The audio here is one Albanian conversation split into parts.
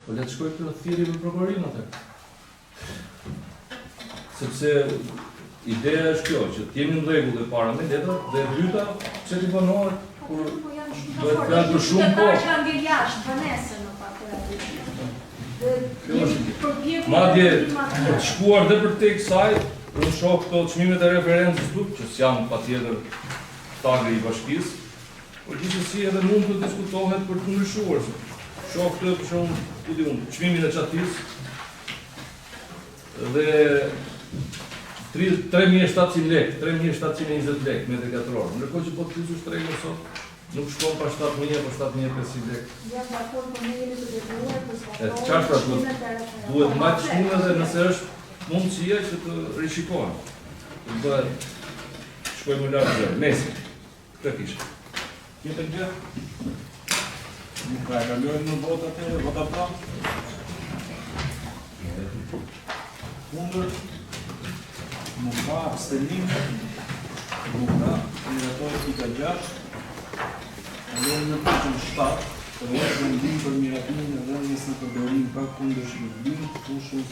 Po le të shkoj të thirrje me prokurorin atë. Sepse ideja është kjo, që të jemi në rregull e para me letra, dhe e dyta, pse ti vonohet kur duhet të kanë për shumë kohë. Që kanë ngel jashtë, banesën në fakt. Madje për të shkuar dhe për tek saj, unë shoh këto çmimet e referencës këtu, që s'janë patjetër tagri i bashkisë, por gjithsesi edhe mund të diskutohet për të ndryshuar. Shoh këtë për shembull, ku di unë, çmimin e çatisë dhe 3.700 lekë, 3.720 lekë metri katror. Ndërkohë që po të pyesësh tregën sot, nuk shkon pa 7.000 apo 7.500 lekë. Ja, dakord, po ne jemi të detyruar të zbatojmë. Çfarë duhet mbaj çmimet dhe nëse është mundësia që të rishikohen. Të bëhet shkojmë më lart deri. Nëse këtë kisha. Tjetër gjë? Nuk ka kalojmë në votat e vota pra. Kundër, nuk ka abstenim, nuk ka miratohet pika 6. Kalojmë në pikën 7, për vendim për miratimin e rënies në përdorim pa kundër shërbim, fushës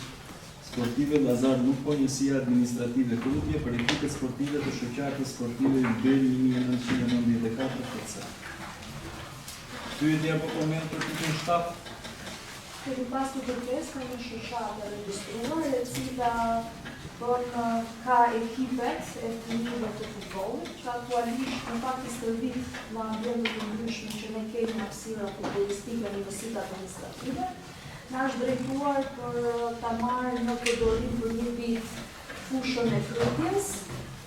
sportive Lazar Lupo, njësia administrative Krutje, për ekipet sportive të shoqatës sportive Yber 1994 FC. Pyetje apo koment për pikën 7? Kemi pas të kërkesë ka një shoqatë regjistruar, e cila ka ekipet e fëmijëve të futbollit, që aktualisht në fakti stërvit në ambientet të ndryshme që ne kemi në hapësira futbollistike në universitet administrative, na është drejtuar për ta marrë në përdorim për një vit fushën e Krutjes,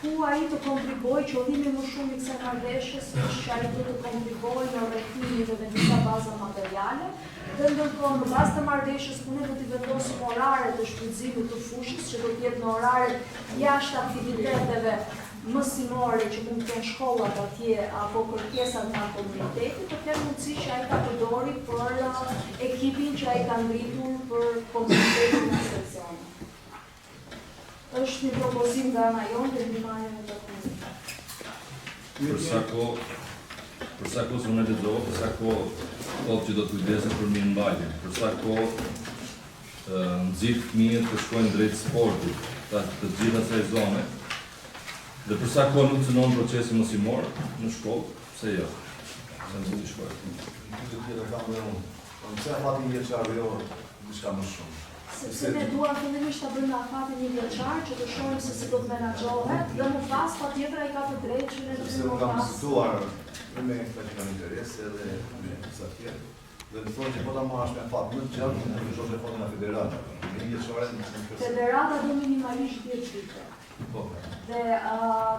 ku ai të kontribuojë, qëllimi më shumë i kësaj marrëveshjes është që ai do të kontribuojë në rrethimin dhe disa baza materiale, dhe ndërkohë në bazë të marrëveshjes ku ne do t'i vendosim oraret të shfrytëzimit të fushës, që do të jetë në oraret jashtë aktiviteteve mësimore që mund të kenë shkollat atje apo kërkesat nga komuniteti, të kenë mundësi që ai ta përdori për ekipin që ai ka ngritur për komunitetin në seksion. Është një propozim nga ana jonë dhe ndihmën e dokumentit. Për sa kohë unë lexova, për sa kohë thotë që do të kujdesen për mirëmbajtjen, për sa kohë nxit fëmijët të shkojnë drejt sportit, të gjitha asaj zone. Dhe për sa kohë nuk cënon procesi mësimor në shkollë, pse jo? Se nuk i shkojë. Këtë tjetër kam dhe unë. Pse afatin vjeçar jo, diçka më shumë. Sepse ne duam fillimisht ta bëjmë afatin një vjeçar që të shohim se si do të menaxhohet dhe më pas patjetër ai ka të drejtë që ne të Sepse kam diskutuar me ata që kanë interes edhe me disa tjerë. Dhe të thonë që po ta marrësh me fat më të gjatë, ne do të shohim nga federata. Një vjeçare Federata do minimalisht 10 vite. Dhe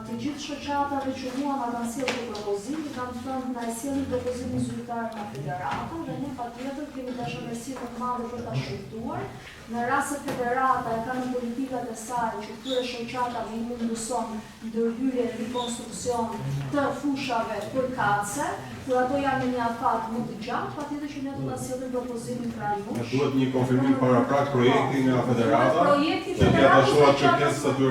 të gjithë shoqatave që mua ma kanë sjellë të propozim, kanë thënë na e sjellni propozimin zyrtar nga federata dhe ne patjetër kemi dashurësi të madhe për ta shqyrtuar. Në rast se federata e ka në politikat e saj që këtyre shoqatave i mundëson ndërhyrje në rikonstruksion të fushave përkatëse, kur ato janë në një afat më të gjatë, patjetër që ne do ta sjellim propozimin pranuar. Ne duhet një konfirmim paraprak projekti nga federata. Projekti Se t'ja dashuar kërkesës aty.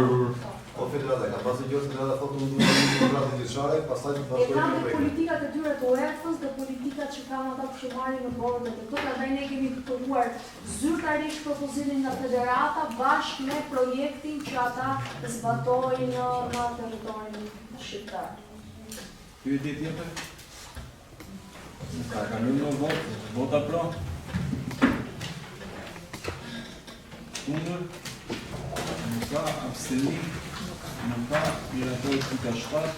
Po federata ka pasur gjë federata thotë nuk duhet të kontratë vjeçare, pastaj të E kanë dhe politikat e tyre të UEFA-s dhe politikat që kanë ata që marrin në bordë të këto, prandaj ne kemi kërkuar zyrtarisht propozimin nga federata bashkë me projektin që ata zbatojnë në territorin shqiptar. Pyetje tjetër? Nuk ka kalojmë në vot. Vota pro. Kundër? Nuk ka abstenim. Nuk ka miratohet pika 7.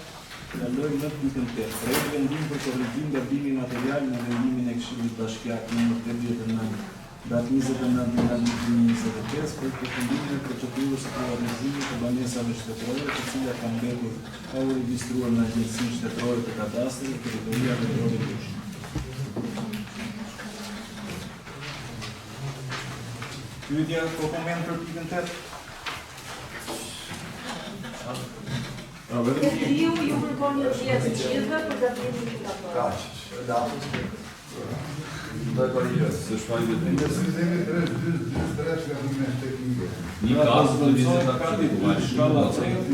Kalojmë në pikën 8. Projekt vendim për korrigjim gabimi material në vendimin e Këshillit Bashkiak nr. 89, datë 29/2025 për përfundimin e procedurës së privatizimit të banesave shtetërore, të cilat kanë mbetur pa u regjistruar në Agjencinë Shtetërore të Kadastrit dhe Teritoria Vendore Lishë. Pyetja po koment për pikën 8. E triu ju kërkon një pjesë gjithëve për gabimin që ka bërë. Kaq, datës. Do e korrigjoj. Se shfaqet vetëm. Sistemi 3 gabime teknike. Një kas të vizita kështu, shkalla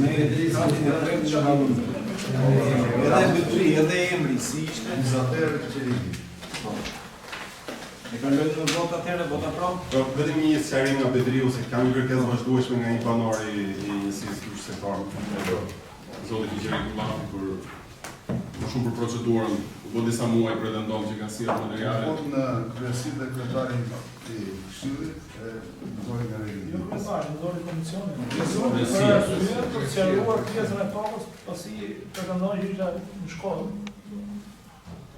ne katin e tretë shkallën. Edhe emri, si ishte? Zatër të qelimi. E kanë lënë në votë atëherë, vota pro? Po, vetëm një sqarim nga Bedriu se kam një kërkesë vazhdueshme nga një banor i njësisë qytetarë. Zoti Ligjeri Kullafi për më shumë për procedurën, u bë disa muaj pretendon që kanë sjellë materiale. Po në kryesit dhe kryetari i Këshillit e mësoj nga regjimi. Jo kryetari, mësori komisioni. Kryesia. Për sqaruar pjesën e tokës, pasi pretendon që ishte në shkollë.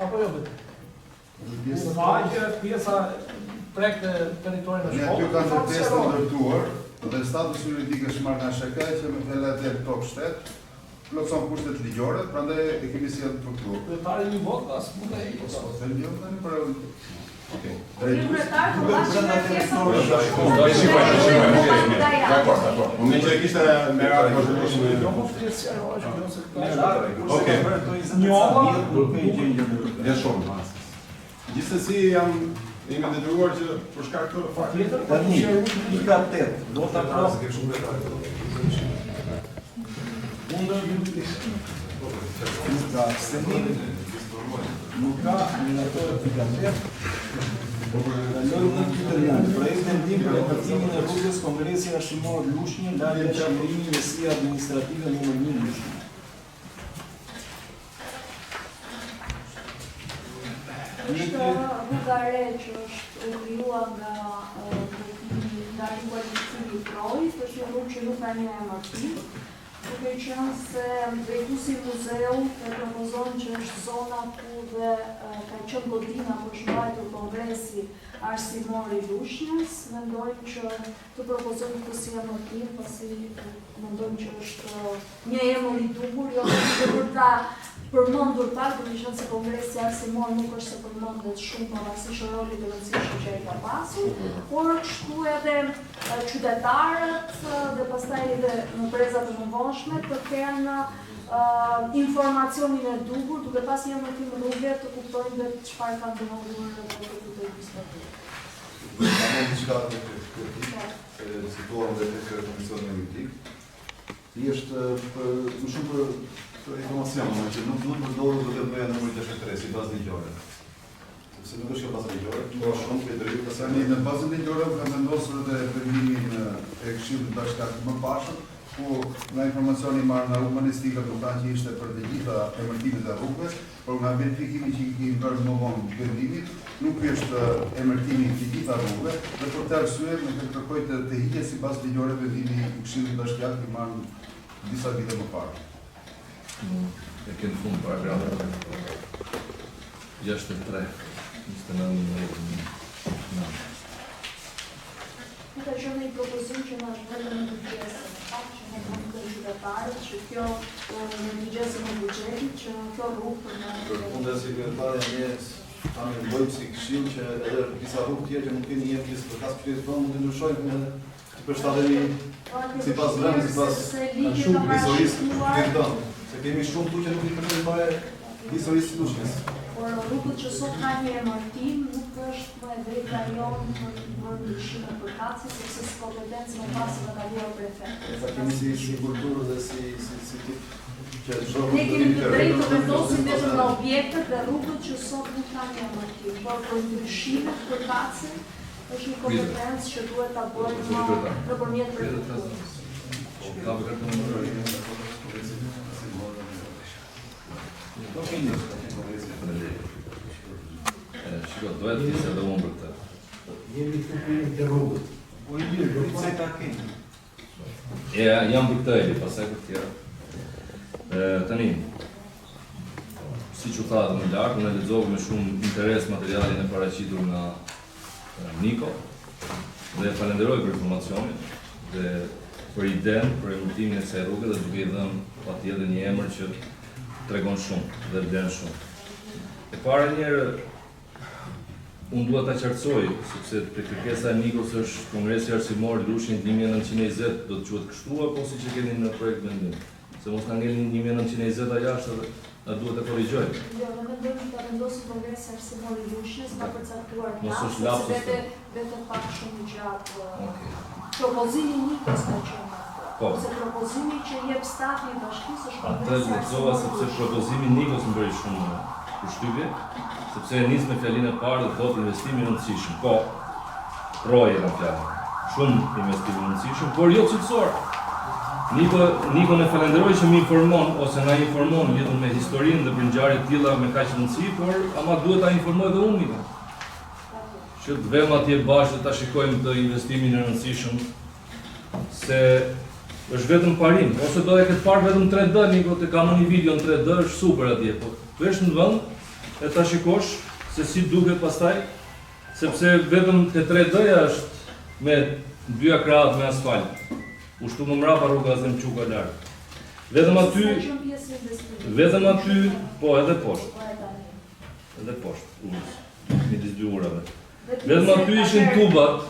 Apo jo vetë? Pjesa prek të teritorin e Ne aty shkollës. kanë të testë ndërtuar dhe status juridik është marrë nga SHK që me LAD top shtet plotëson kushtet ligjore, prandaj e kemi sjellë për këtu. Kryetari një votë as mund të heqë. Them jo tani për Okej. Kryetar, po bashkë me pjesën Dakor. Unë që kishte merak vazhdimisht Jo me po flet sqarohesh, jo se Okej. Njova, nuk e gjendje në Ja shumë. Gjithsesi jemi detyruar që për shkak të faktit Tani, pika 8, vota pro. Kundër, nuk ka abstenim, nuk ka minatorë pika 8. Kalojmë në pyetjen 9. Projekt vendim për emërtimin e rrugës Kongresi Arsimor Lushnjë, ndarja qendrimi Vesia Administrative nr. 1 Lushnjë. Është rruga e re që është u krijuar nga rikualificimi i Trojës, është një rrugë që nuk ka një emërtim, duke qenë se drejtuesi i muzeut e propozon që është zona ku dhe ka qenë godina për shmbajtur kongresi arsimor i Lushnjës. Mendojmë që të propozojmë këtë si emërtim, pasi mendojmë që është një emër i duhur, jo për ta përmendur pak, do të thënë se kongresi arsimor nuk është se përmendet shumë pavarësisht rolit të rëndësishëm që ai ka pasur, por kështu edhe qytetarët dhe pastaj edhe në brezat e mëvonshme të kenë informacionin e duhur, duke pas një emërtim rrugë të kuptojnë dhe çfarë kanë ndodhur në këtë administrativë. Në diçka të situohem dhe të komisioni juridik, i është më shumë për informacion, që nuk përdorur duke bëja numri 63 si bazë ligjore. Sepse nuk është kjo bazë ligjore, po shumë Bedriu Tani në bazën ligjore ka vendosur edhe vendimin e Këshillit Bashkiak më pashëm, ku nga informacioni marrë nga urbanistika do të thonë që ishte për të gjitha emërtimet e rrugëve, por nga verifikimi që i kemi bërë më vonë vendimit, nuk është emërtimi i të gjitha rrugëve, dhe për të arsye ne kërkoj të hiqet si bazë ligjore vendimi i Këshillit Bashkiak që marrë disa vite më parë. E kënë fund paragrafit 63, 29. Këtë që ne i propozim që në është në të pjesën e fakt që ne kanë të qytetarët, që kjo në ligjesën e buxhetit, që kjo rrugë për në... Për fundë si kryetarja ne tamë bëjmë si këshill që edhe disa rrugë tjerë që nuk keni një pjesë për kasë qytetit tonë mund të ndryshojnë edhe të përshtatemi sipas vendit, sipas historisë të tonë. Se kemi shumë tu që nuk i përshtatemi fare historisë të Lushnjës. Por rrugët që sot ka një emërtim nuk është më e drejta jonë për bërë ndryshime për kaci, sepse si kompetencë më pasë dhe kaluar prefektë. Sa kemi si kulturë dhe si tip që shohim. Ne kemi të drejtë të vendosim vetëm në objektet dhe rrugët që sot nuk ka një emërtim, por për ndryshimet për kaci është një kompetencë që duhet ta bëjmë nëpërmjet prefekturës. Shiko, dohet të se dhe unë për të. Jemi të kupimit të rrugët. Po i mirë, do të ta keni. Jam për këtë e, pasaj për tjera. Tani, si që tha dhe më lartë, unë e lexova me shumë interes materialin e paraqitur nga Niko, dhe falenderoj për informacionin, dhe për idenë, për emërtimin e kësaj rruge, dhe duke i dhënë patjetër një emër që tregon shumë dhe vlen shumë. E para njerë, unë duhet ta qartësoj, sepse te kërkesa e Nikos është Kongresi Arsimor Lushnjë 1920, do të quhet kështu apo siç e keni në projekt vendim? Se mos ta ngelin 1920 jashtë dhe na duhet të korrigjojmë. Jo, ne mendojmë ta vendosim Kongresi Arsimor i Lushnjës ka përcaktuar Mos është lapsus. Vetë pak shumë gjatë. Propozimi i Nikos ka qenë. Po. Se propozimi që jep stati i bashkisë është Atë lexova sepse propozimi i Nikos më bëri shumë përshtypje, sepse e nis me fjalinë e parë dhe thotë investimi i rëndësishëm. Po, proje në fjalë. Shumë investim i rëndësishëm, por jo cilësor. Niko ne falenderoj që më informon ose na informon lidhur me historinë dhe për ngjarje të tilla me kaq rëndësi, por ama duhet ta informoj edhe unë Niko. Që të vëmë atje bashkë dhe ta shikojmë të investimin e rëndësishëm se është vetëm parim, ose do e këtë parë vetëm 3D, Niko, të kam një video në 3D, është super atje, po vesh në vend e ta shikosh se si duket pastaj, sepse vetëm te 3D-ja është me 2 krahët me asfalt. Ushtu më mrapa rruga Azem Quka larg. Vetëm aty, po edhe poshtë. Edhe poshtë, midis 2 urave. Vetëm aty ishin tubat,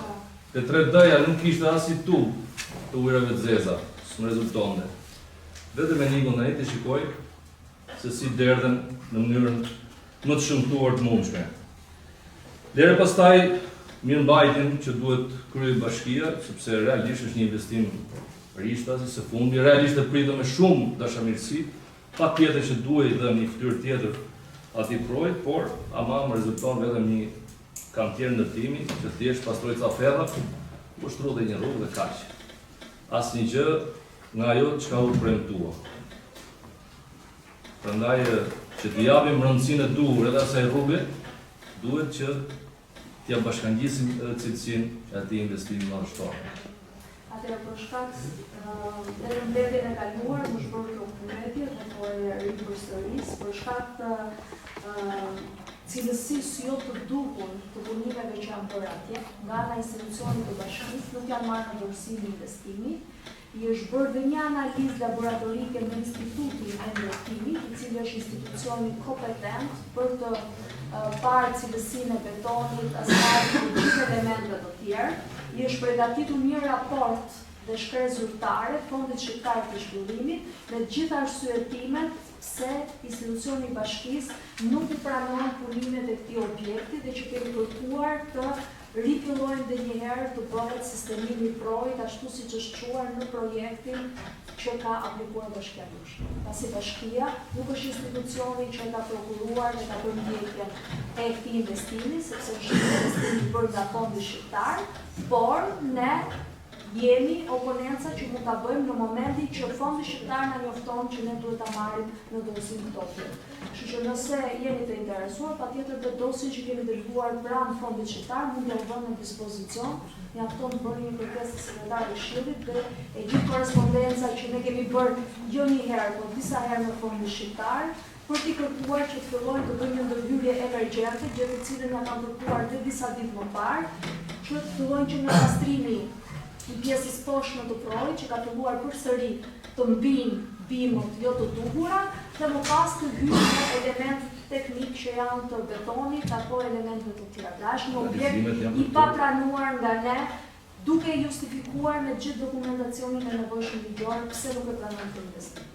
te 3D-ja nuk ishte as i tub të ujrave të zeza, s'më rezultonte. Vetëm me Nikon ai të shikoj se si derdhen në mënyrën më të shëmtuar të mundshme. Deri pastaj mirëmbajtjen që duhet kryej bashkia, sepse realisht është një investim rishtasi së fundi, realisht e pritëm me shumë dashamirësi, patjetër që duhej dhe një fytyrë tjetër atij projekt, por ama më rezulton vetëm një kantier ndërtimi që thjesht pastroi ca ferra, ushtru dhe një rrugë dhe kaq. Asnjë gjë nga ajo çka u premtua. Prandaj që të japim rëndësinë e duhur edhe asaj rruge, duhet që t'ja bashkangjisim edhe cilësinë e atij investimi madhështor. Atëherë për shkak edhe në mbledhjen e kaluar më shpëroi dokumenti dhe po e ripërsëris për shkak të cilësisë jo të duhur të punimeve që janë bërë atje nga ana e institucionit të bashkisë, nuk janë marrë në dorësim investimi. I është bërë dhe një analizë laboratorike në Institutin e Ndërtimit, i cili është institucioni kompetent për të parë cilësinë e betonit, asfaltit dhe gjithë elementet të tjerë. I është përgatitur një raport dhe shkresë zyrtare Fondit Shqiptar të Zhvillimit me gjitha arsyetimet pse institucioni i bashkisë nuk i pranon punimet e këtij objekti dhe që kemi kërkuar të rifillojnë dhe njëherë të bëhet sistemimi i projekt ashtu siç është quar në projektin që ka aplikuar Bashkia Lush. Pasi Bashkia nuk është institucioni që ka prokuruar dhe ka bërë ndjekjen e këtij investimi, sepse është një investim i bërë nga Fondi Shqiptar, por ne jemi oponenca që mund ta bëjmë në momentin që Fondi Shqiptar na njofton që ne duhet ta marrim në dorësim këto objekte. Kështu që nëse jeni të interesuar, patjetër të dosjen që kemi dërguar pranë Fondit Shqiptar mund t'ja vënë në dispozicion. Mjafton të bëni një kërkesë të sekretarit të Këshillit dhe e gjithë korrespondenca që ne kemi bërë jo një herë, por disa herë në Fondin Shqiptar, për t'i kërkuar që të fillojnë të bëjnë një ndërhyrje emergjente, gjë të cilën ja kanë kërkuar dhe disa ditë më parë, që të fillojnë që në pastrimi i pjesës poshtme të projit që ka filluar përsëri të mbinë bimët jo të duhura dhe më pas të hyjnë në elementet teknik që janë të betonit apo elementet të tjera. Pra është një objekt i papranuar nga ne, duke justifikuar me gjithë dokumentacionin e nevojshëm ligjor pse nuk e pranon të investim.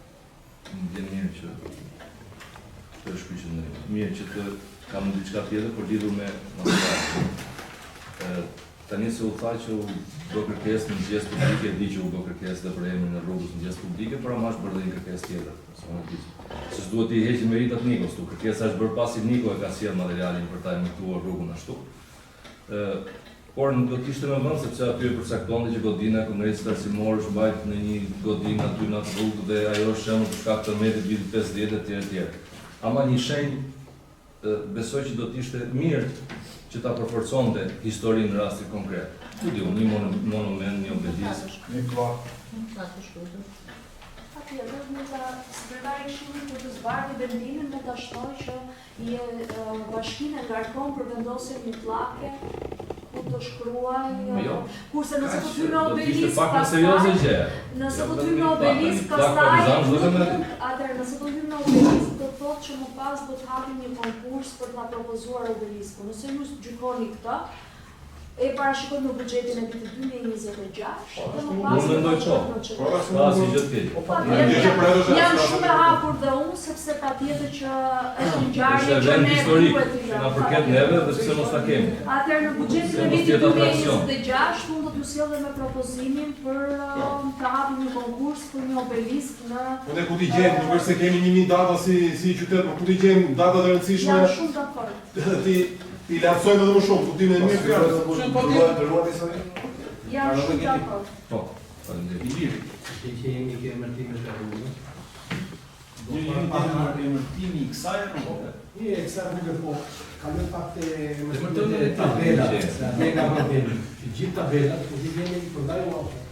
Më vjen mirë që të shkëlqyeshëm. Mirë që të kam diçka tjetër për lidhur me materialin. Tani se u tha që u do kërkesë në mëngjes publike, di që u do kërkesë dhe për emrin e rrugës në mëngjes publike, por ama është bërë dhe një kërkesë tjetër. Se s'duhet t'i heqim meritat Nikos, kërkesa është bërë pasi Niko e ka sjellë materialin për ta emituar rrugën ashtu. Por nuk do t'ishte me vend sepse aty e përcaktonte që godina e Kongresit Arsimor është mbajtur në një godinë aty në atë rrugë dhe ajo është shembull për shkak të metit vitit 50 etj. Ama një shenjë besoj që do t'ishte mirë që ta përforconte historinë në rastin konkret. Ku diu, një monument, një obelisk, një klak. Patjetër, mund ta sekretari i Këshillit për të zbardhur vendimin me ta shtoj që bashkinë ngarkon për vendosjen një pllake ku të shkruaj, kurse nëse do të hyjë në obelisk nëse do të hyjë në obelisk nëse do hyjë në obelisk do të thotë që më pas do të hapim një konkurs për ta propozuar obeliskun. Nëse ju gjykoni këtë, e parashikon në buxhetin e vitit 2026. Unë mendoj ço. Ka si gjë të keq. Jam shumë e hapur dhe unë, sepse patjetër që është një ngjarje Është që event ne historik, duhet t'i që na përket neve dhe pse mos ta kemi. Atëherë në buxhetin e vitit 2026 unë do t'ju sjell dhe me propozimin për të hapur një konkurs për një obelisk në Po ne ku t'i gjejmë, nuk është se kemi 1000 data si qytet, po ku t'i gjejmë data të rëndësishme. Jam shumë dakord. I lartësojmë edhe më shumë, kuptimin e mirë fjalë. Të ruat histori? Jam shumë dakord. Po, faleminderit. Që jemi ke emërtimet e rrugës. Një emërtimi i kësaj rruge. Një kësaj rruge po, kaloj pak te emërtimet e tabelat, ne nga vëndemi. Që gjithë tabelat, po t'i vjeni i përdaj u auto.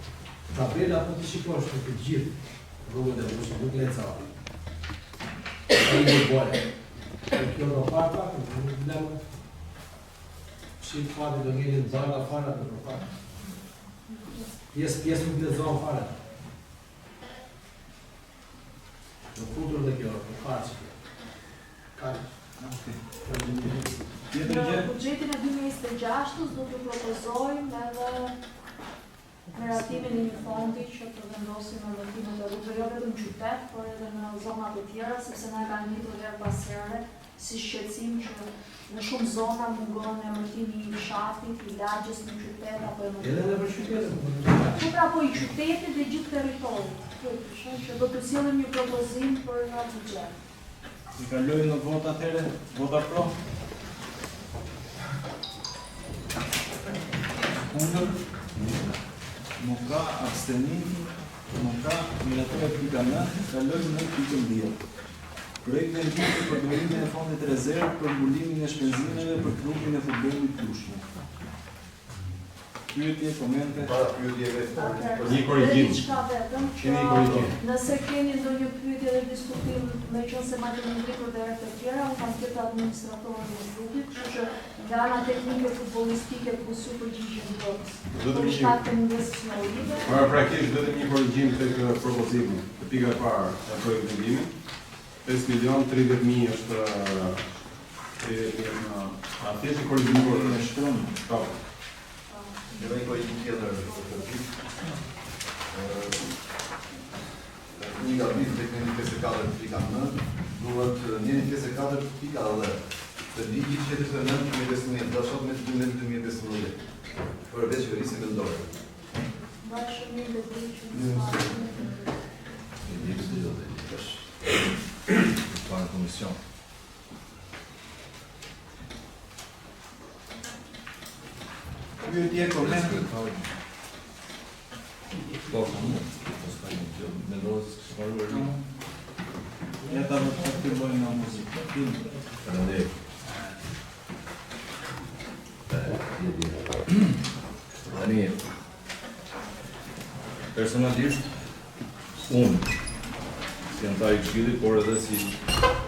Tabelat po t'i shikosh të gjithë rrugën e rrugës, nuk leca. Ka një bojë. Kjo do parta, nuk blemë. Shqip fati do ngejnë në zara fara për përfara. Pjesë nuk të zonë fara. Në futur dhe kjo, në karqë. Në buxhetin e 2026 do t'ju propozojmë edhe meratimin e një fondi që të vendosim në rrëtimet e rrugëve, jo vetëm në qytet, por edhe në zonat e tjera, sepse na kanë ngjitur her pas here si shqetësim që në shumë zona mungon emërtimi i fshatit, i lagjes në qytet apo Edhe në për qytetet. Po pra po i qytetit dhe gjithë territorit. Që do të sjellim një propozim për në buxhet. I kalojmë në vot atëherë, vota pro. Kundër, nuk ka abstenim, nuk ka miratorë pika 9, kalojmë në pikën 10. Projekti i ndihmës për përdorimin e fondit rezervë për mbulimin e shpenzimeve për klubin e futbollit Krushni. Pyetje, komente? Para pyetjeve. Një korrigjim. Diçka vetëm Keni një korrigjim. nëse keni ndonjë pyetje dhe diskutim, meqense ma keni ndrikur dhe herë të tjera, unë kam këtë administratorën e grupit, kështu që nga ana teknike futbollistike ku su përgjigjen dot. Vetëm një. Shtatë të mbesës në Olive. Praktikisht vetëm një korrigjim tek propozimi. Te pika e parë e projektit ndihmimi. 5.030.000 është a thjesht i korrigjuar Në shkron. Po. Dhe me i korrigjim tjetër. Një gabim tek një 54.9, duhet një 54.10. Të ligji 49 2015, dashot me 2015. Përveç qeverisë vendore. Bashkëmirë dhe drejtë Pa në komision. Pyetje, komente? Po, s'ka një gjë, mendoj se s'ka marruar një. Ja ta do të fillojmë nga muzikë. Faleminderit. Tani, personalisht, unë, si antar i Këshillit, por edhe si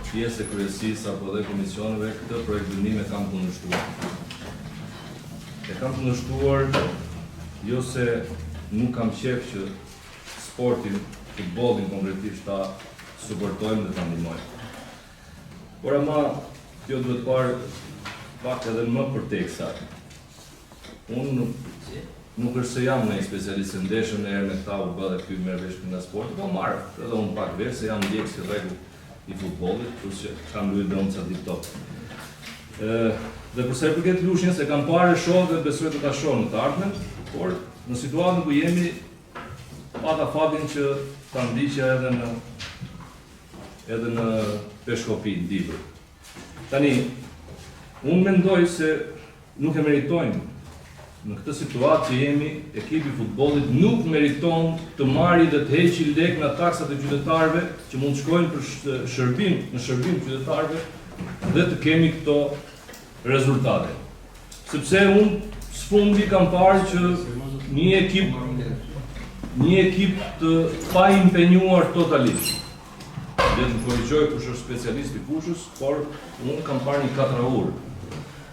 pjesë e kryesisë apo dhe komisioneve, këtë projekt ndihme kam kundërshtuar. E kam kundërshtuar jo se nuk kam qef që sportin, futbollin konkretisht ta suportojmë dhe ta ndihmojmë. Por ama kjo duhet parë pak edhe më përteksa. Unë nuk është se jam një specialist e ndeshëm në herë me këta u bë dhe këty merr vesh nga sporti, po marr edhe unë pak vesh se jam ndjek si rregull i futbollit, plus që kam luajtur dhe unë ca ditë top. Dhe përsa i përket Lushnjës, e kam parë shoh dhe besoj të ta shoh në të ardhmen, por në situatën ku jemi pata fatin që ta ndiqja edhe në Peshkopi, në Dibër. Tani, unë mendoj se nuk e meritojnë. Në këtë situatë që jemi, ekipi futbollit nuk meriton të marrë dhe të heqë lek nga taksat e qytetarëve që mund të shkojnë për shërbim qytetarëve dhe të kemi këto rezultate. Sepse unë sfundi kam parë që një ekip të pa impenjuar totalisht. Dhe të korrigjoj kush është specialist i fushës, por unë kam parë një katraur.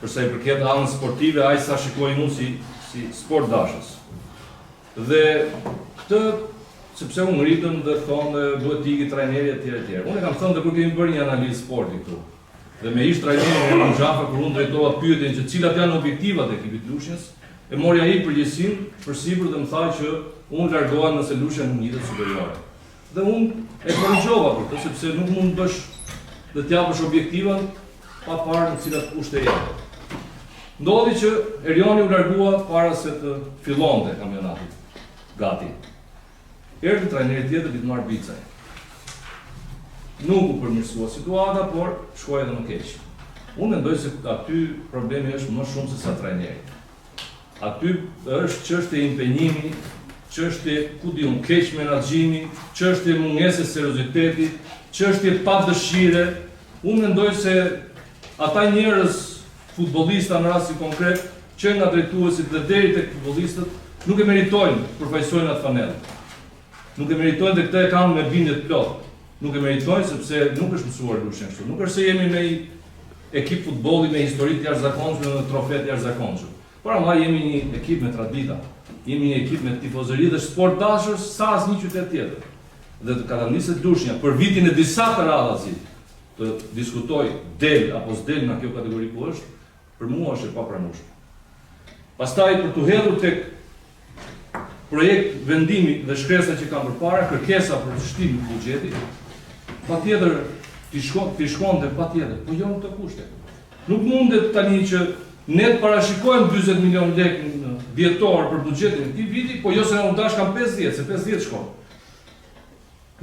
Përsa i përket anën sportive, aq sa shikoj unë si sport dashës. Dhe këtë, sepse unë ngritën dhe thonë dhe duhet t'i trajneri e tjere. Unë e kam thënë dhe kur kemi bërë një analizë sporti këtu. Dhe me ish trajneri në Xhafa, kur unë drejtova pyetjen që cilat janë objektivat e ekipit Lushnjës, e morja ai përgjegjësinë përsipër dhe më tha që unë largoha nëse lusha në njëtet superiore. Dhe unë e korrigjova për të, sepse nuk mund të bësh dhe t'japësh objektiva pa parë në cilat kushte jetë. Ndodhi që Erioni u largua para se të fillonte kampionati. Gati. Erdhi trajneri tjetër Ditmar Bicaj. Nuk u përmirësua situata, por shkoi edhe më keq. Unë mendoj se aty problemi është më shumë se sa trajneri. Aty është çështje impenjimi, çështje ku diun keq menaxhimi, çështje mungese serioziteti, çështje pa dëshire. Unë mendoj se ata njerëz futbollista në rastin konkret, që nga drejtuesit dhe deri tek futbollistët, nuk e meritojnë përfaqësojnë atë fanellë. Nuk e meritojnë dhe këtë e kanë me bindje të plotë. Nuk e meritojnë sepse nuk është mësuar lushin kështu. Nuk është se jemi me ekip futbolli me histori të jashtëzakonshme dhe trofe të jashtëzakonshme. Por ama jemi një ekip me tradita. Jemi një ekip me tifozëri dhe sport dashur sa asnjë qytet tjetër. Dhe të Katandiset Lushnja për vitin e disa të radhazit të diskutoj del apo s'del nga kjo kategori ku është, për mua është e papranueshme. Pastaj për të hedhur tek projekt vendimi dhe shkresa që kanë përpara, kërkesa për shtimin e buxhetit, patjetër ti shkonte patjetër, po jo në të kushte. Nuk mundet tani që ne të parashikojmë 40 milion lekë në dhjetor për buxhetin e këtij viti, po jo se na u dash kanë 50, se 50 shkon.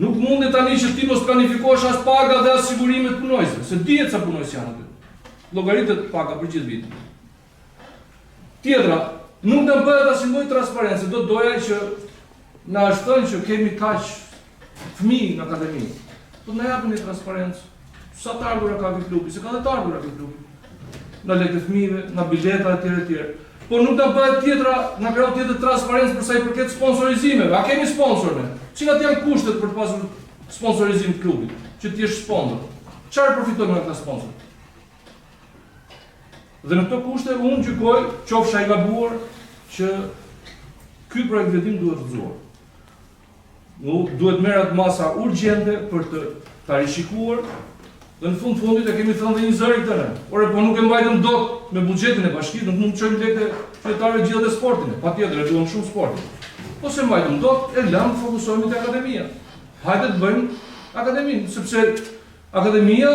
Nuk mundet tani që ti mos planifikosh as paga dhe as sigurimet punojësve, se dihet sa punojës janë aty. Llogaritet paga për gjithë vitin. Tjetra, nuk në bëhet asnjë lloj transparencë, do doja që na është thënë që kemi kaq fëmijë në akademi. Po na japin transparencë. Sa të ardhura ka ky klubi, se ka dhe të ardhura ky klubi. Në lekë të fëmijëve, në bileta etj. Po nuk na bëhet tjetra, na krau tjetër transparencë për sa i përket sponsorizimeve. A kemi sponsor ne? Cilat janë kushtet për të pasur sponsorizim të klubit, që ti jesh sponsor? Çfarë përfitojmë nga këta sponsor? Dhe në këto kushte unë gjykoj, qofsha i gabuar, që ky projekt vendim duhet rrëzuar. Duhet merret masa urgjente për të rishikuar, dhe në fundit e kemi thënë dhe një zëri këtë ne. Ore, po nuk e mbajtëm dot me buxhetin e bashkisë, nuk mund të çojmë lekë qytetarëve gjithë dhe sportin, patjetër e duam shumë sportin. Po se mbajtëm dot, e lëmë fokusohemi te akademia. Hajde të bëjmë akademinë, sepse akademia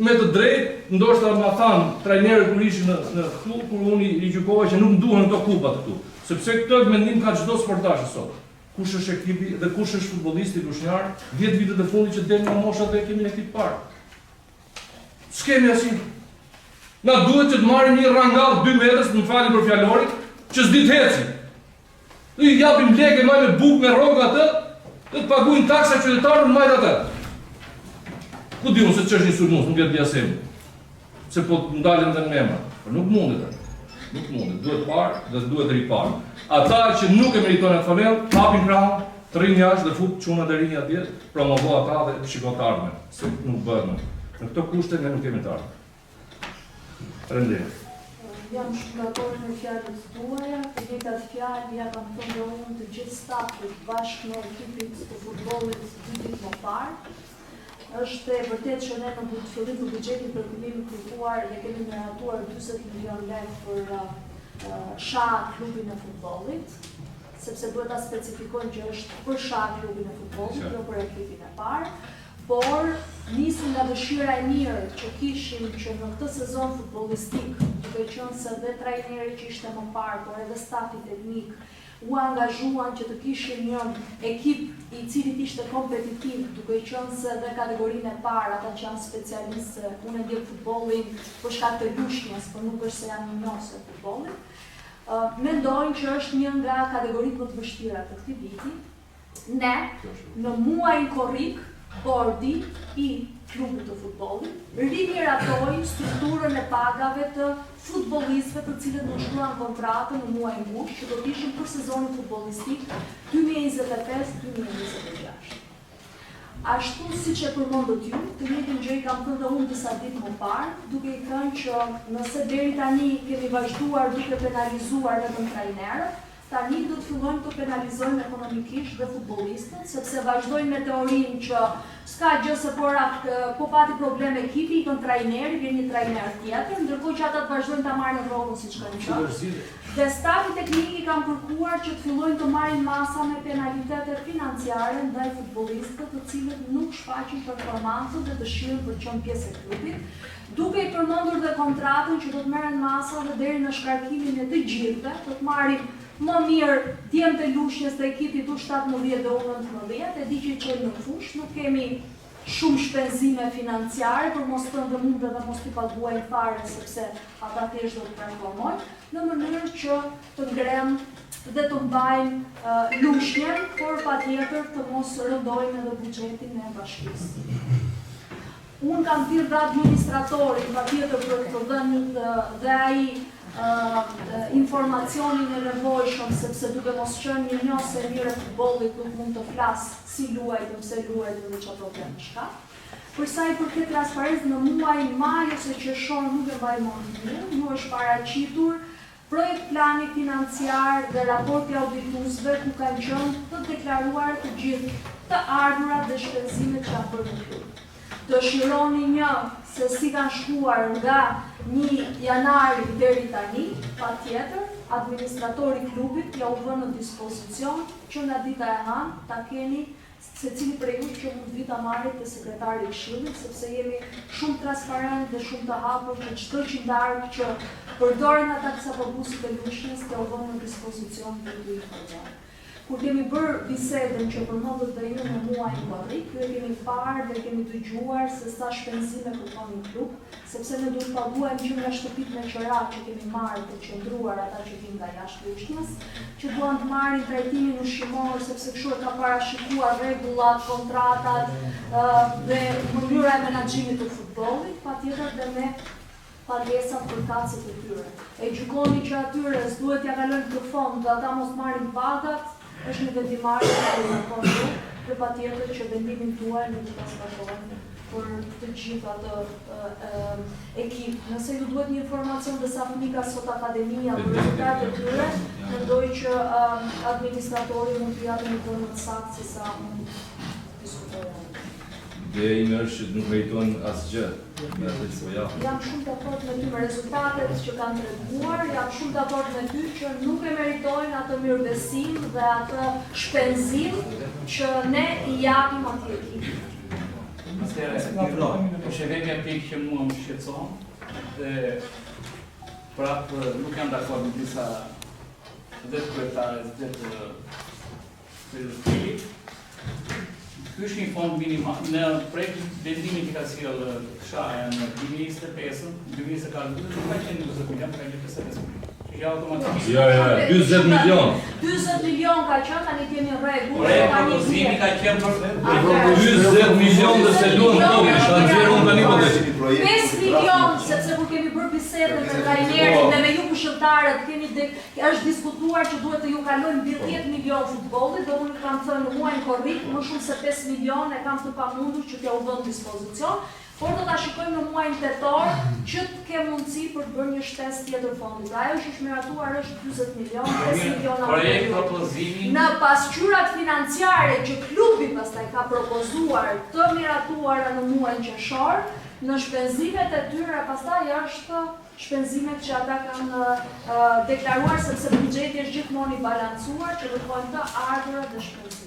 me të drejtë, ndoshta ma thanë trajnerët kur ishin në klub, kur unë i gjykova që nuk duhen këto kupat këtu, sepse këtë mendim ka çdo sportazh sot. Kush është ekipi dhe kush është futbollisti lushnjar, 10 vitet e fundit që del nga mosha dhe kemi në ekip parë. S'kemi asnjë. Na duhet që të marrim një rangall 2 metrës, më falni për fjalorit, që s'di të heci. Dhe i japim lekë më me bukë me rrogë atë, dhe të paguajnë taksa qytetarëve në majt atë. Ku diun se ç'është një sulmues, nuk e di asem. Se po ndalen edhe në emra. Por nuk mundet atë. Nuk mundet. Duhet parë dhe duhet riparë. Ata që nuk e meritojnë atë favell, hapin krahun, të rrinë jashtë dhe fut çunat e rinj atje, promovo ata dhe shiko të ardhmen. Se nuk bëhet më. Në këto kushte ne nuk kemi të ardhmen. Faleminderit. Jam shumë dakord me fjalët tuaja, të njëjtat fjalë ja kam thënë dhe unë të gjithë stafit bashkë me ekipit të futbollit 2 ditë më parë. Është e vërtet që ne në fillim të buxhetit për këmbimin kërkuar ne kemi meratuar 40 milion lekë për klubin e futbollit, sepse duhet ta specifikojmë që është për klubin e futbollit, jo për ekipin e parë. Por nisi nga dëshira e mirë që kishim që në këtë sezon futbollistik, duke qenë se dhe trajneri që ishte më parë, por edhe stafi teknik u angazhuan që të kishim një ekip i cili ishte kompetitiv, duke qenë se dhe kategorinë e parë, ata që janë specialistë, unë e ndjek futbollin për shkak të lushnjës, por nuk është se janë një njohës e futbollit. Mendojnë që është një nga kategoritë më të vështira të këtij viti. Ne në muajin korrik bordi i klubit të futbollit rimiratoi strukturën e pagave të futbollistëve të cilët do shkruan kontratën në muajin gusht, që do të ishin për sezonin futbollistik 2025-2026. Ashtu siç e përmendët ju, të njëjtën gjë kam thënë dhe unë disa ditë më parë, duke i thënë që nëse deri tani kemi vazhduar duke penalizuar vetëm trajnerët, tani do të fillojmë të penalizojmë ekonomikisht dhe futbollistët, sepse vazhdojnë me teorinë që s'ka gjë se po pati problem ekipi, ikën trajneri, vjen një trajner tjetër, ndërkohë që ata të vazhdojnë ta marrin rrollën siç kanë qenë. Dhe stafi teknik i kanë kërkuar që të fillojnë të marrin masa me penalitete financiare ndaj futbollistëve të cilët nuk shfaqin performancën dhe dëshirën për të qenë pjesë e klubit, duke i përmendur dhe kontratën që do të merren masa dhe deri në shkarkimin e të gjithëve, do të marrin më mirë djemt e lushnjës të ekipit U17 dhe U19, e di që i qenë në fushë, nuk kemi shumë shpenzime financiare për mos të ndërmundë dhe mos t'i paguajnë fare, sepse ata thjesht do të performojnë, në mënyrë që të ngrem dhe të mbajnë lushnjen, por patjetër të mos rëndojnë edhe buxhetin e bashkisë. Unë kam thirrë dhe administratorin patjetër për të dhënë dhe ai informacionin e nevojshëm, sepse duke mos qenë një njohës e mirë e futbollit nuk mund të flas si luajtëm, pse luajtëm dhe çfarë problem ka. Për sa i përket transparencës në muajin maj ose qershor nuk e mbaj mend mirë, ju është paraqitur projekt plani financiar dhe raporti audituesve ku kanë qenë të deklaruar të gjithë të ardhurat dhe shpenzimet që janë bërë në klub. Dëshironi një se si kanë shkuar nga 1 janari deri tani, patjetër, administratori i klubit ja u vënë në dispozicion që nga dita e hanë ta keni secili prej jush që mund vi ta marrit te sekretari i këshillit, sepse jemi shumë transparent dhe shumë të hapur që çdo qindark që përdoren ata sapobusit e lushnjës të u vënë në dispozicion për të informuar. Kur kemi bërë bisedën që përmendët dhe ju në muajin korrik, ju e kemi parë dhe kemi dëgjuar se sa shpenzime kërkon një klub, sepse ne duhet paguajmë që nga shtëpitë me qërat që kemi marrë të qëndruar ata që vinë nga jashtë lushnjës, që duan të marrin trajtimin ushqimor, sepse kështu e ka parashikuar rregullat, kontratat dhe mënyra e menaxhimit të futbollit, patjetër dhe me pagesat për kacet e tyre. E gjykoni që atyre s'duhet ja kalojnë të fond dhe ata mos marrin pagat, është një vendimarrje që kërkon dhe patjetër që vendimin tuaj nuk do ta zbatojmë për të gjithë atë ekip. Nëse ju duhet një informacion dhe sa fëmijë ka sot akademia për rezultatet e tyre, mendoj që administratori mund t'i japë një informë të saktë se sa mund diskutojmë. Dhe ime është që nuk meritojnë asgjë me atë që po japë. Jam shumë dakord me ty me rezultatet që kanë treguar, jam shumë dakord me ty që nuk e meritojnë atë mirëbesim dhe atë shpenzim që ne i japim atij ekipi. Është vetëm një pikë që mua më shqetëson dhe prapë nuk jam dakord me disa vetë kryetare dhe të Ky është një fond minimal. Në projekt vendimin që ka sjellë Shaja në 2025-ën, 2024 nuk ka qenë 20 milion, ka qenë 55 milion. Që automatikisht. Ja, 40 milion. 40 milion ka qenë, tani kemi rregull. Propozimi ka qenë për 40 milion dhe se luan topi, kanë nxjerrë unë tani po të 5 milion, sepse kur kemi bërë bisedën me trajnerin dhe me ju këshilltarët, është diskutuar që duhet të ju kalojnë mbi 10 milion futbollit, dhe unë kam thënë në muajin korrik, më shumë se 5 milion e kam të pamundur që t'ja u vënë në dispozicion, por do ta shikojmë në muajin tetor që të ke mundësi për të bërë një shtesë tjetër fondit. Ajo që është miratuar është 40 milion, 5 miliona projekt propozimi në pasqyrat financiare që klubi pastaj ka propozuar të miratuara në muajin qershor, në shpenzimet e tyre pastaj është shpenzimet që ata kanë deklaruar, sepse buxheti është gjithmonë i balancuar që kërkojnë të ardhurat dhe shpenzimet.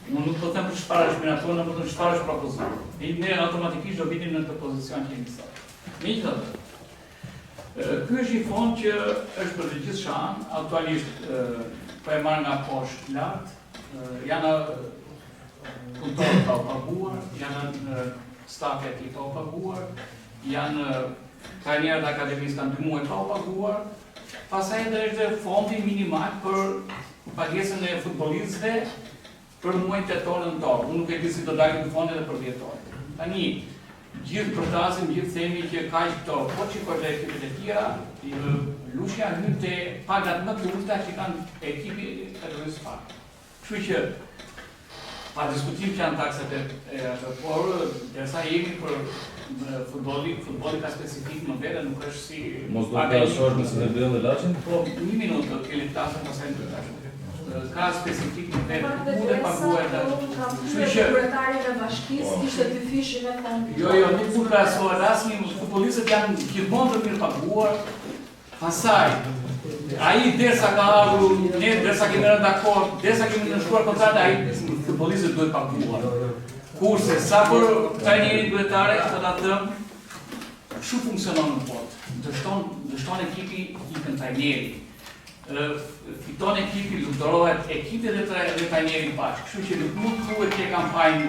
Unë nuk po them për çfarë është miratuar, por për çfarë është propozuar. Ne automatikisht do vinim në këtë pozicion që jemi sot. Megjithatë, ky është një fond që është për të gjithë shan, aktualisht po e marr nga poshtë lart, janë punëtorë pa u paguar, janë stafi i pa u paguar, janë trajnerët e akademisë kanë 2 muaj pa u paguar. Pastaj është fondi minimal për pagesën e futbollistëve për muajin tetor dhe nëntor. Unë nuk e di si do dalin fondi edhe për dhjetor. Tani, gjithë përtasim, gjithë themi që ka këto, po qikoj dhe ekipet e tjera, lushja hyn te pagat më të ulta që kanë ekipi kategorisë parë. Kështu që pa diskutim që janë taksat e ato, por derisa jemi për futbolli ka specifik në vete, nuk është si Mos do të ashosh nëse ne bëjmë dhe laçin? Po, 1 minutë, keni tasën pasaj në të tasën. ka specifik në vetë, Për ku dhe paguar dhe. unë kam kryer kryetarin e bashkisë, ishte dy fishin e fondit. Jo, nuk mund krahasohet asnjë, futbollistët janë gjithmonë të mirë paguar. Pastaj, ai derisa ka ardhur, ne derisa kemi rënë dakord, derisa kemi nënshkruar kontratë, ai futbollistët duhet paguar. Kurse sa për trajnerin kryetare, do ta them, shu funksionon në botë. Dështon ekipi ikën trajneri. Fiton ekipi, luktorohet ekipi dhe trajneri bashkë. Kështu që nuk mund thuhet që kampanjë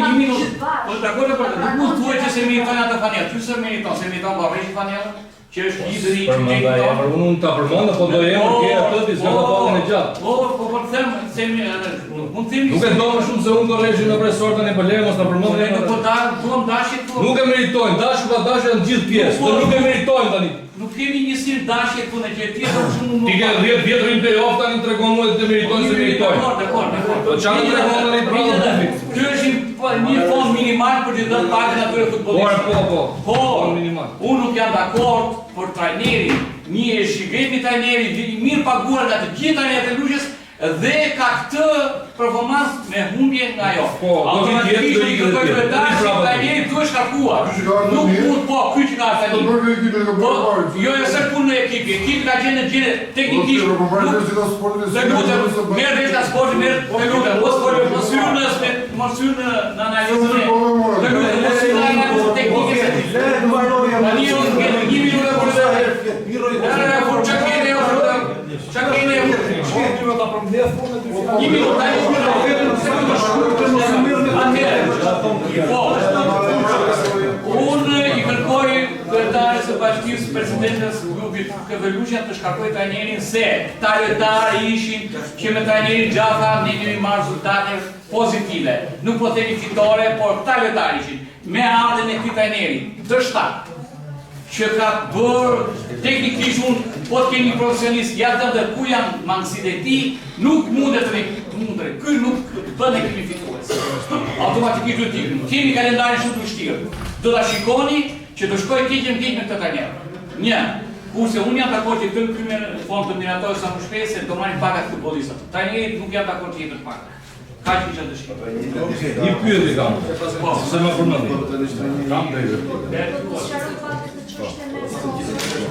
një minutë. Po dakord, nuk mund thuhet që se meritojnë atë fanellë. Ty se meriton, se meriton Bavresi fanellën, që është lideri i qytetit tonë. Unë ta përmend, po do jem ke atë ti s'ka fallën e gjatë. Po them se mund themi. Nuk e do më shumë se unë do rreshi në presor tani po leje mos ta përmend. Nuk po duam dashje po. Nuk e meritojnë, dashur pa dashje në gjithë pjesë, po nuk e meritojnë tani. Nuk kemi një stil dashje këtu në gjë tjetër shumë Ti ke 10 vjet në playoff tani tregon mua se meritojnë se meritojnë. Dakor. Po çfarë tregon tani pra? Ky është një fond minimal për të dhënë pagën atyre futbollistëve. Po, minimal. Unë nuk jam dakord për trajnerin. Një shigemi trajneri mirë paguar nga të gjithë trajnerët e Luqës dhe ka këtë performancë me humbje nga ajo. Automatikisht i kërkoj kryetarin se trajneri duhet shkarkuar. Nuk mund ky që ka tani. Po, jo se punë në ekip. Ekipi ka qenë në gjendje teknikisht. Merë vesh nga sporti, merë lutem. Mos hyrë në analizën e. Mos hyrë në analizën teknike se ti. Tani unë një minutë për të. Një minutë unë i kërkoj kryetares së bashkisë presidentes grupit Këveluqja të shkarkoj trajnerin se lojtarë ishin që me trajnerin Xhafa ne kemi marrë rezultate pozitive. Nuk po themi fitore, por lojtarë ishin me ardhen e këtij trajneri dështar që ka bërë teknikisht unë po të kemi profesionist jatë dhe ku janë mangësitë e tij, nuk mundet të ky nuk bën e kemi fitues. Automatikisht duhet ikën. Kemi kalendarin shumë të vështirë. Do ta shikoni që të shkojë keq me këtë trajner. Një, kurse unë jam dakord që këtë krymë fond të miratojë sa më shpejt se do marrin pagat futbollistët. Trajnerit nuk janë dakord të jepet paga. Kaq isha dëshirë. Një pyetje kam. Se më përmendi. Po, Kam drejtë.